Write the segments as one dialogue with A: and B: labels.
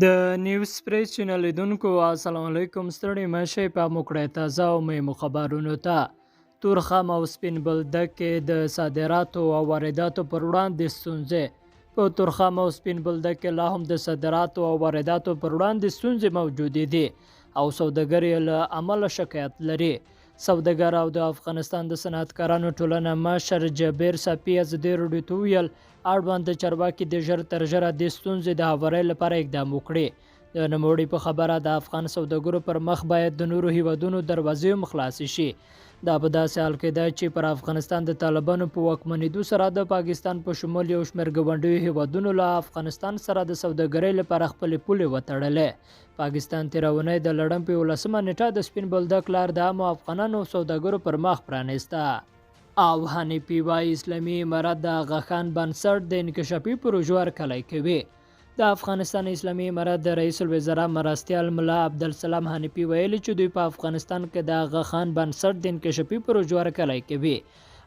A: د نیوز پریس چینل لیدونکو السلام علیکم. ستړي مشه په موکړه تازه او مهمو خبرونو ته. تورخم او سپین بولدک کې د صادراتو او وارداتو پر وړاندې ستونزې. په تورخم او سپین بولدک کې لا هم د صادراتو او وارداتو پر وړاندې ستونزې موجودې دي او سوداګر یې له امله شکایت لري. سوداګر او د افغانستان د صنعتکارانو ټولنه مشر جابر صافي ازادي راډیو ته ویل اړوند چارواکي د ژر تر ژره د ستونزې د هوارۍ لپاره اقدام وکړي. د نوموړي په خبره د افغان سوداګرو پر مخ باید د نورو هیوادونو دروازې هم خلاصې شي. دا په داسې حال کې ده چې پر افغانستان د طالبانو په واکمنېدو سره د پاکستان په شمول یو شمېر ګاونډیو هیوادونو له افغانستان سره د سوداګرۍ لپاره خپلې پولې وتړلې. پاکستان تېره اونۍ د لړم په 11 نیټه د سپین بولدک لار د عامو افغانانو سوداګرو پر مخ پرانیسته. او حنیفي وایي اسلامي امارت د آغا خان بنسټ د انکشافي پروژو هرکلی کوي. د افغانستان اسلامي امارت د رئیس الوزرا مرستیال ملا عبدالسلام حنیفي ویلي چې دوی په افغانستان کې د آغا خان بنسټ د انکشافي پروژو هرکلی کوي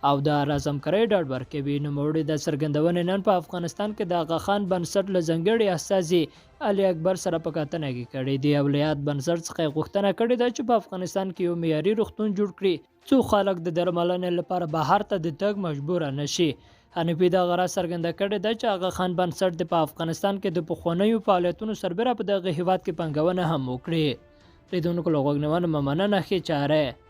A: او د راز همکارۍ ډاډ ورکوي. نوموړي د څرګندونې نن په افغانستان کې د آغا خان بنسټ له ځانګړي استازي علي اکبر سره په کتنه کې کړې دي او له یاد بنسټ څخه غوښتنه کړې ده چې په افغانستان کې یو معیاري روغتون جوړ کړي څو خلک د درملنې لپاره بهر ته د تګ مجبوره نشي. حنیفي دا غرض څرګنده کړې ده چې آغا خان بنسټ د په افغانستان کې د پخوانیو فعالیتونو سربېره په دغه هیواد کې پانګونه هم وکړي. لیدونکو له غوږ نیولو مننه. ښې چاره.